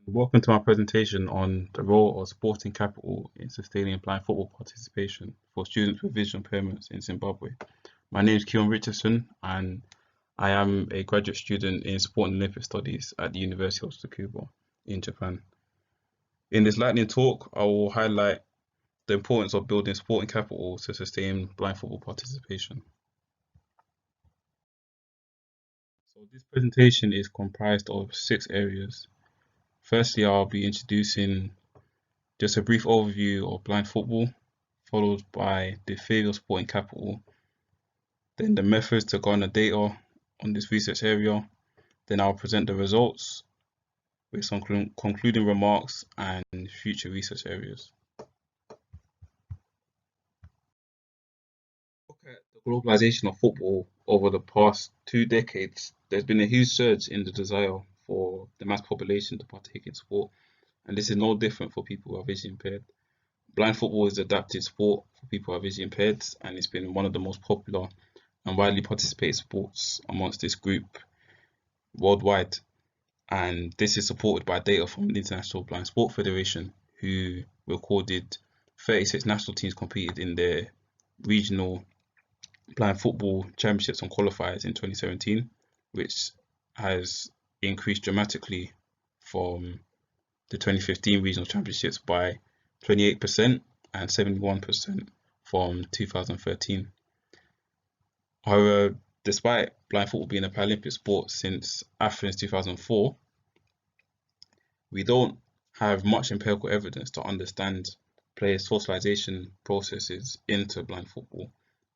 Welcome to my presentation on the role of sporting capital in sustaining blind football participation for students with visual impairments in Zimbabwe. My name is Keon Richardson, and I am a graduate student in Sport and Olympic Studies at the University of Tsukuba in Japan. In this lightning talk, I will highlight the importance of building sporting capital to sustain blind football participation. So this presentation is comprised of 6 areas. Firstly, I'll be introducing just a brief overview of blind football, followed by the theory of sporting capital, then the methods to garner data on this research area, then I'll present the results with some concluding remarks and future research areas. Look at the globalization of football over the past 2 decades. There's been a huge surge in the desire for the mass population to partake in sport, and this is no different for people who are visually impaired. Blind football is adapted sport for people who are visually impaired, and it's been one of the most popular and widely participated sports amongst this group worldwide. And this is supported by data from the International Blind Sport Federation, who recorded 36 national teams competed in their regional blind football championships and qualifiers in 2017, which has increased dramatically from the 2015 regional championships by 28% and 71% from 2013. However, despite blind football being a Paralympic sport since Athens 2004, we don't have much empirical evidence to understand players' socialization processes into blind football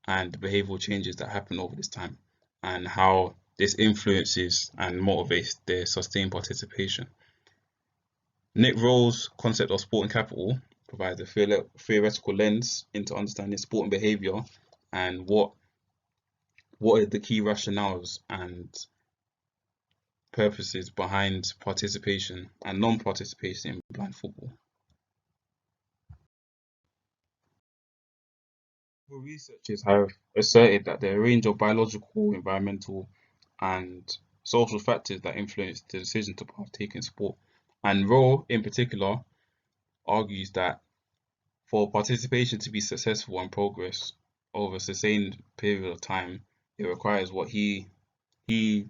and the behavioral changes that happen over this time and how this influences and motivates their sustained participation. Nick Rowe's concept of sporting capital provides a theoretical lens into understanding sporting behavior and what are the key rationales and purposes behind participation and non-participation in blind football. Researchers have asserted that there are a range of biological, environmental, and social factors that influence the decision to partake in sport. And Rowe, in particular, argues that for participation to be successful and progress over a sustained period of time, it requires what he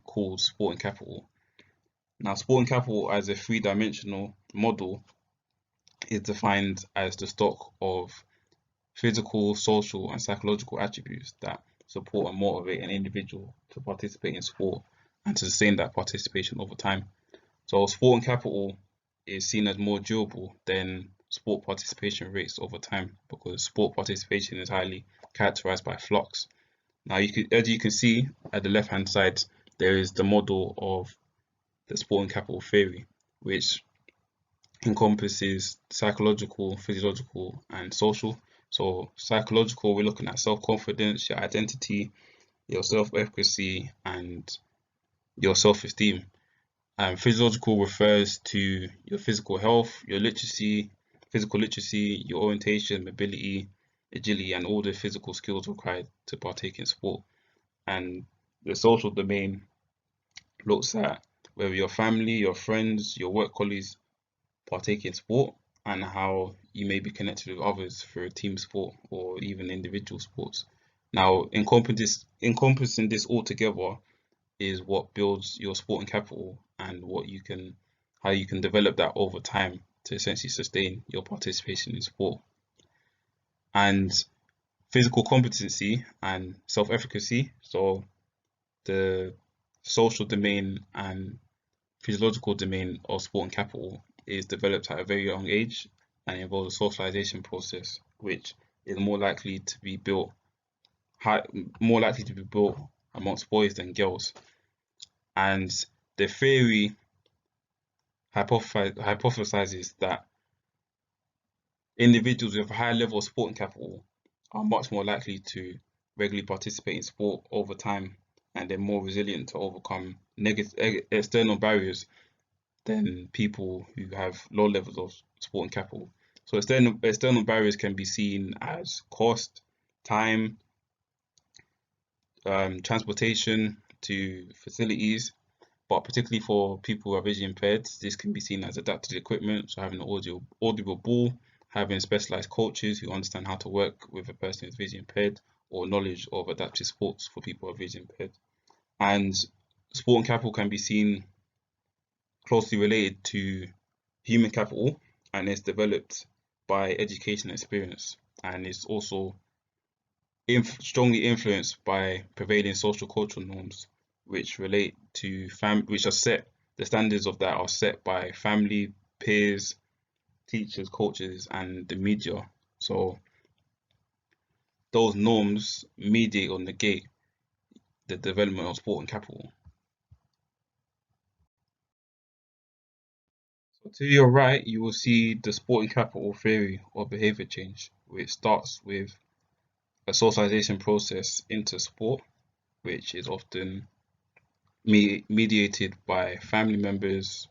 calls sporting capital. Now, sporting capital as a three-dimensional model is defined as the stock of physical, social, and psychological attributes that support and motivate an individual to participate in sport and to sustain that participation over time. So sporting capital is seen as more durable than sport participation rates over time because sport participation is highly characterized by flux. Now, as you can see at the left-hand side, there is the model of the sporting capital theory, which encompasses psychological, physiological, and social. So psychological, we're looking at self-confidence, your identity, your self-efficacy, and your self-esteem. Physiological refers to your physical health, your physical literacy, your orientation, mobility, agility, and all the physical skills required to partake in sport. And the social domain looks at whether your family, your friends, your work colleagues partake in sport and how you may be connected with others through team sport or even individual sports. Now, encompassing this all together is what builds your sporting capital and how you can develop that over time to essentially sustain your participation in sport. And physical competency and self-efficacy, so the social domain and physiological domain of sporting capital is developed at a very young age and involves a socialization process, which is more likely to be built amongst boys than girls. And the theory hypothesizes that individuals with a high level of sporting capital are much more likely to regularly participate in sport over time, and they're more resilient to overcome external barriers than people who have low levels of sporting capital. So external barriers can be seen as cost, time, transportation to facilities, but particularly for people who are visually impaired, this can be seen as adapted equipment, so having an audible ball, having specialized coaches who understand how to work with a person who's visually impaired, or knowledge of adaptive sports for people who are visually impaired. And sport and capital can be seen closely related to human capital, and is developed by education experience, and is also strongly influenced by prevailing social cultural norms, which relate to which are set. The standards of that are set by family, peers, teachers, coaches, and the media. So those norms mediate or negate the development of sport and capital. So to your right, you will see the sport and capital theory of behavior change, which starts with a socialization process into sport, which is often mediated by family members,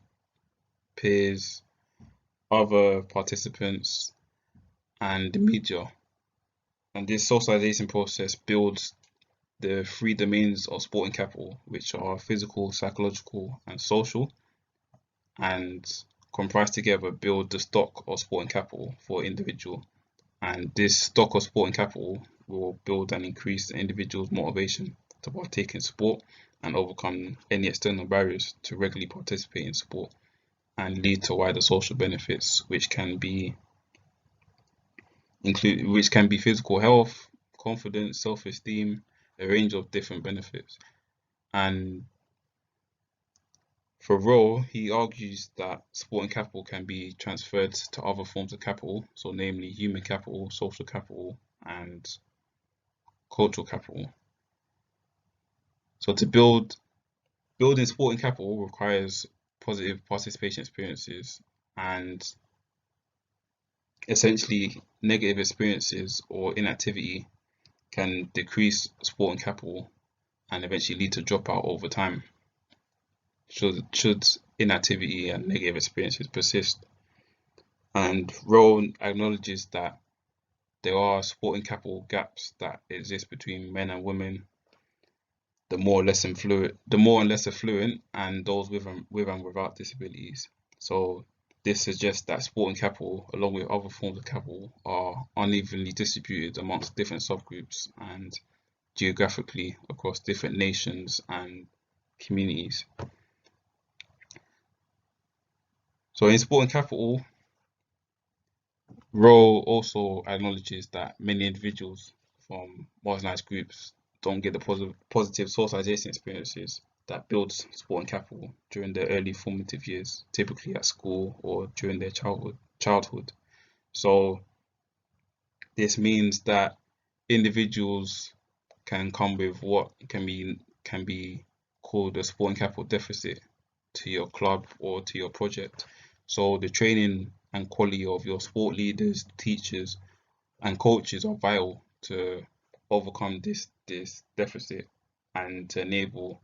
peers, other participants, and the media. And this socialization process builds the three domains of sport and capital, which are physical, psychological, and social, and comprised together build the stock of sport and capital for individual. And this stock of sport and capital will build and increase the individual's motivation to partake in sport and overcome any external barriers to regularly participate in sport, and lead to wider social benefits, which can be physical health, confidence, self-esteem, a range of different benefits. And for Rowe, he argues that sport and capital can be transferred to other forms of capital, so namely human capital, social capital, and cultural capital. So to building sport and capital requires positive participation experiences, and essentially negative experiences or inactivity can decrease sport and capital and eventually lead to dropout over time should inactivity and negative experiences persist. And Rowe acknowledges that there are sport and capital gaps that exist between men and women, the more and less affluent, and those with and without disabilities. So this suggests that sport and capital, along with other forms of capital, are unevenly distributed amongst different subgroups and geographically across different nations and communities. So in sport and capital, Rowe also acknowledges that many individuals from marginalized groups don't get the positive socialization experiences that builds sport and capital during their early formative years, typically at school or during their childhood. So this means that individuals can come with what can be called a sport and capital deficit to your club or to your project. So the training and quality of your sport leaders, teachers, and coaches are vital to overcome this deficit and to enable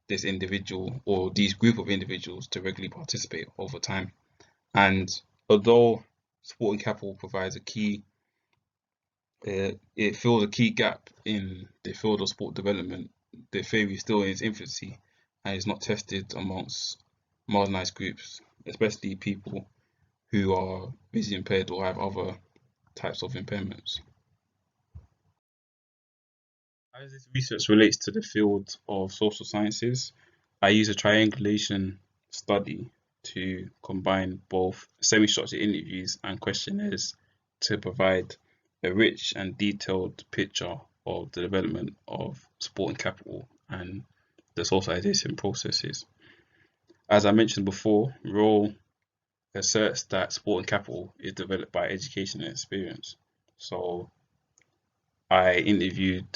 this individual or these group of individuals to regularly participate over time. And although sport and capital provides it fills a key gap in the field of sport development, the theory is still in its infancy and is not tested amongst marginalized groups, especially people who are visually impaired or have other types of impairments. As this research relates to the field of social sciences, I use a triangulation study to combine both semi-structured interviews and questionnaires to provide a rich and detailed picture of the development of sport and capital and the socialization processes. As I mentioned before, Rowe asserts that sport and capital is developed by education and experience. So I interviewed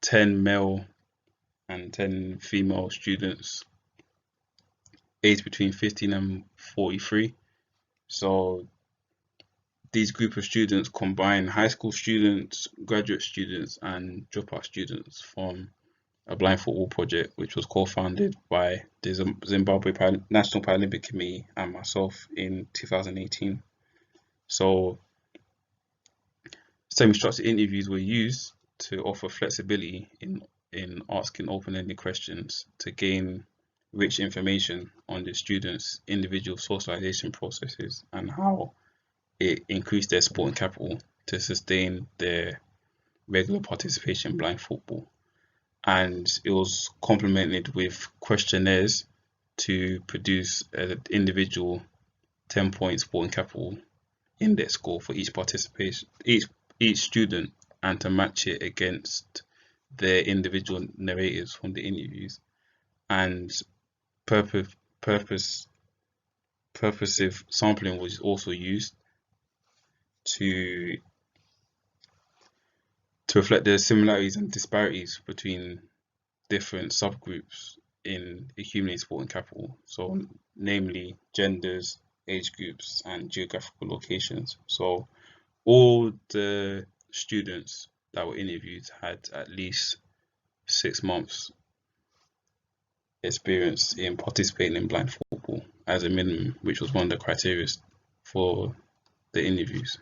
10 male and 10 female students aged between 15 and 43. So these group of students combine high school students, graduate students, and dropout students from a blind football project, which was co-founded by the Zimbabwe National Paralympic Committee and myself in 2018. So semi-structured interviews were used to offer flexibility in asking open-ended questions to gain rich information on the students' individual socialization processes and how it increased their sporting capital to sustain their regular participation in blind football. And it was complemented with questionnaires to produce an individual 10-point sporting capital index score for each participation, each student, and to match it against their individual narratives from the interviews. And purpose purpose purposive sampling was also used to reflect the similarities and disparities between different subgroups in accumulated sporting capital. So, namely genders, age groups, and geographical locations. So, all the students that were interviewed had at least 6 months experience in participating in blind football as a minimum, which was one of the criteria for the interviews.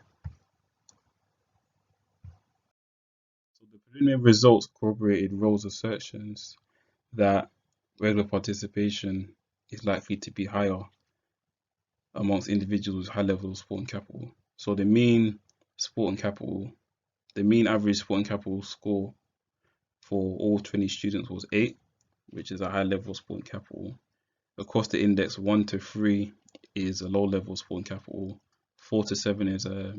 So the preliminary results corroborated Rowe's assertions that regular participation is likely to be higher amongst individuals with high levels of sporting capital. So the mean average sporting capital score for all 20 students was 8, which is a high level of sporting capital. Across the index, 1 to 3 is a low level of sporting capital, 4 to 7 is a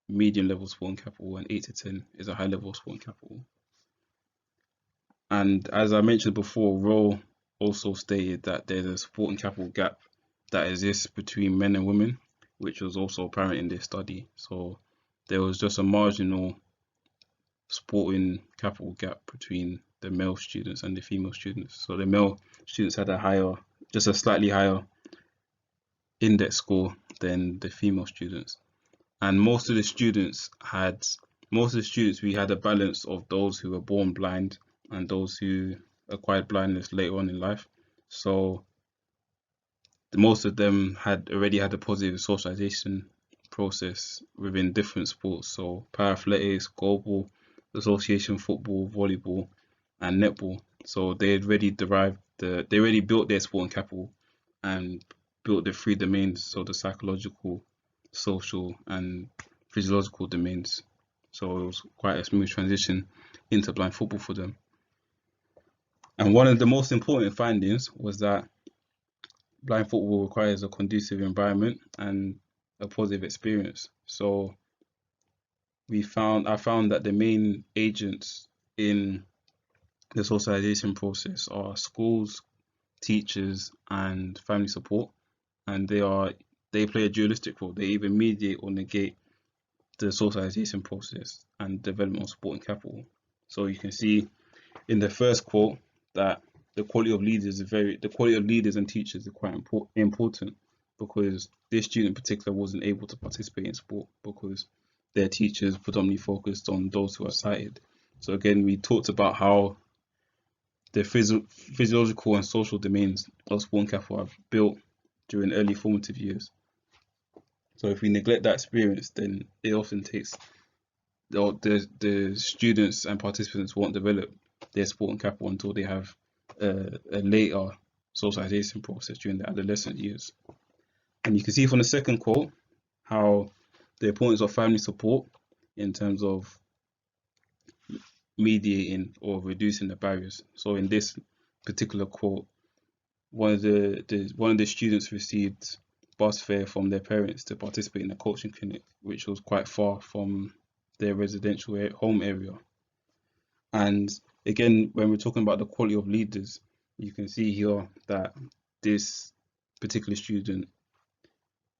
medium level of sporting capital, and 8 to 10 is a high level of sporting capital. And as I mentioned before, Rowe also stated that there's a sporting capital gap that exists between men and women, which was also apparent in this study. So there was just a marginal sporting capital gap between the male students and the female students. So the male students had just a slightly higher index score than the female students. And most of the students we had a balance of those who were born blind and those who acquired blindness later on in life. So most of them had already had a positive socialization process within different sports. So para-athletics, goalball, association football, volleyball, and netball. So they already built their sporting capital and built the 3 domains, so the psychological, social, and physiological domains. So it was quite a smooth transition into blind football for them. And one of the most important findings was that blind football requires a conducive environment and a positive experience. So I found that the main agents in the socialization process are schools, teachers, and family support, and they play a dualistic role. They either mediate or negate the socialization process and development of sporting capital. So you can see in the first quote that the quality of leaders and teachers are quite important, because this student in particular wasn't able to participate in sport because their teachers predominantly focused on those who are sighted. So again, we talked about how the physiological and social domains of sporting capital are built during early formative years. So if we neglect that experience, then it often takes the students and participants won't develop their sporting capital until they have a later socialization process during the adolescent years. And you can see from the second quote how the importance of family support in terms of mediating or reducing the barriers. So in this particular quote, one of the students received bus fare from their parents to participate in a coaching clinic, which was quite far from their residential home area. And again, when we're talking about the quality of leaders, you can see here that this particular student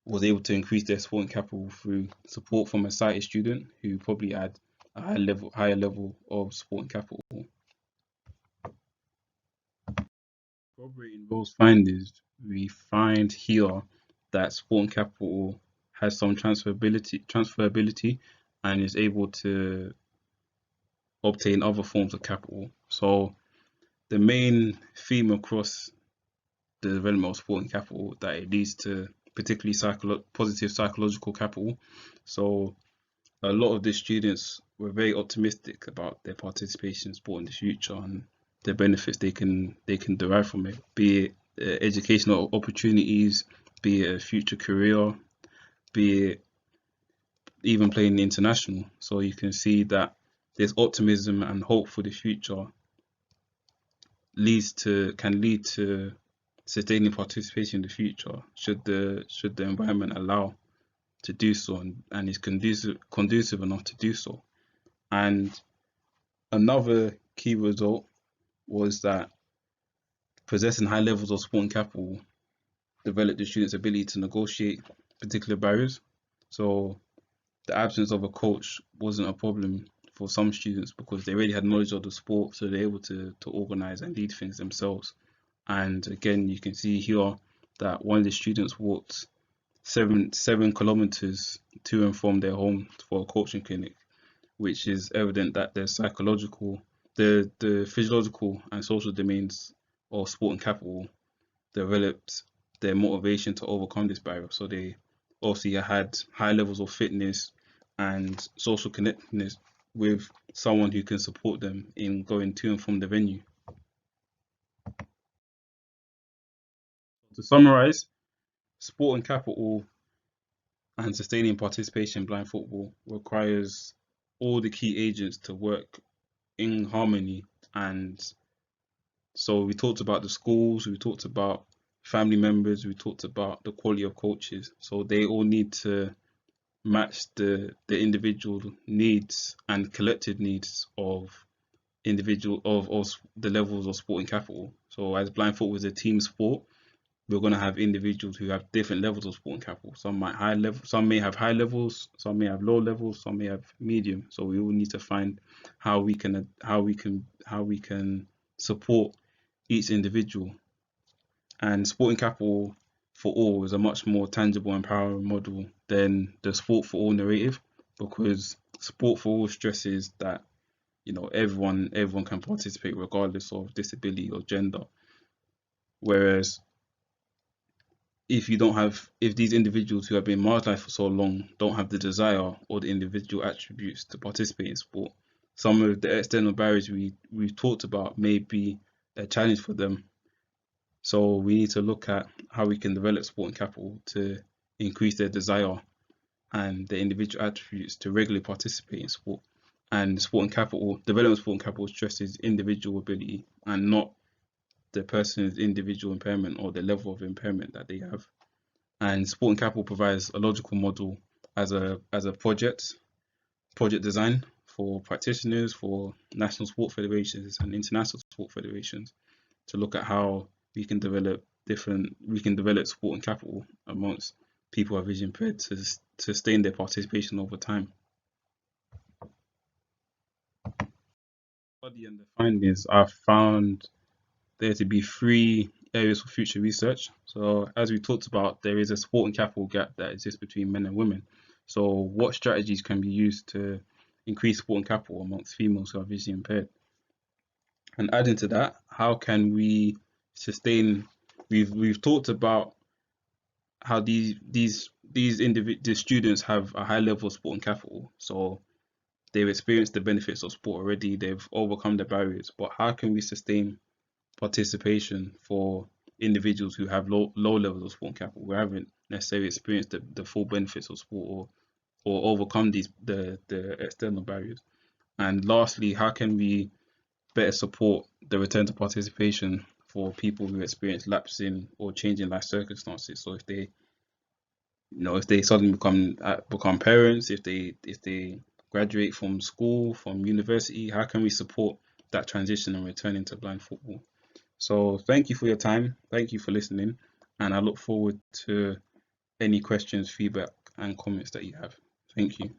was able to increase their sporting capital through support from a sighted student who probably had a higher level of sporting capital. Corroborating those findings, we find here that sporting capital has some transferability and is able to obtain other forms of capital. So the main theme across the development of sporting capital that it leads to particularly positive psychological capital. So a lot of the students were very optimistic about their participation in sport in the future and the benefits they can derive from it, be it educational opportunities, be it a future career, be it even playing international. So you can see that there's optimism and hope for the future can lead to sustaining participation in the future should the environment allow to do so, and is conducive enough to do so. And another key result was that possessing high levels of sporting capital developed the students' ability to negotiate particular barriers. So the absence of a coach wasn't a problem for some students because they already had knowledge of the sport, so they're able to organize and lead things themselves. And again, you can see here that one of the students walked 7 kilometers to and from their home for a coaching clinic, which is evident that the physiological and social domains of sport and capital developed their motivation to overcome this barrier. So they obviously had high levels of fitness and social connectedness with someone who can support them in going to and from the venue. To summarize, sport and capital and sustaining participation in blind football requires all the key agents to work in harmony. And so we talked about the schools, we talked about family members, we talked about the quality of coaches. So they all need to match the individual needs and collective needs of the levels of sporting capital. So as blind football is a team sport, we're going to have individuals who have different levels of sporting capital. Some may have high levels, some may have low levels, some may have medium. So we all need to find how we can support each individual. And sporting capital for all is a much more tangible, empowering model than the sport for all narrative, because sport for all stresses that everyone can participate regardless of disability or gender. Whereas if these individuals who have been marginalized for so long don't have the desire or the individual attributes to participate in sport, some of the external barriers we've talked about may be a challenge for them. So we need to look at how we can develop sporting capital to increase their desire and their individual attributes to regularly participate in sport. And development sporting capital stresses individual ability and not the person's individual impairment or the level of impairment that they have. And sporting capital provides a logical model as a project design for practitioners, for national sport federations and international sport federations to look at how we can develop sporting capital amongst people who are vision impaired to sustain their participation over time. Study and the findings, I found there to be 3 areas for future research. So as we talked about, there is a sporting capital gap that exists between men and women. So what strategies can be used to increase sporting capital amongst females who are visually impaired? And adding to that, how can we sustain? We've talked about how these students have a high level of sporting capital. So they've experienced the benefits of sport already. They've overcome the barriers. But how can we sustain participation for individuals who have low levels of sporting capital, who haven't necessarily experienced the full benefits of sport or overcome the external barriers? And lastly, how can we better support the return to participation for people who experience lapsing or changing life circumstances? So if they suddenly become parents, if they graduate from school, from university, how can we support that transition and return into blind football? So thank you for your time. Thank you for listening. And I look forward to any questions, feedback, and comments that you have. Thank you.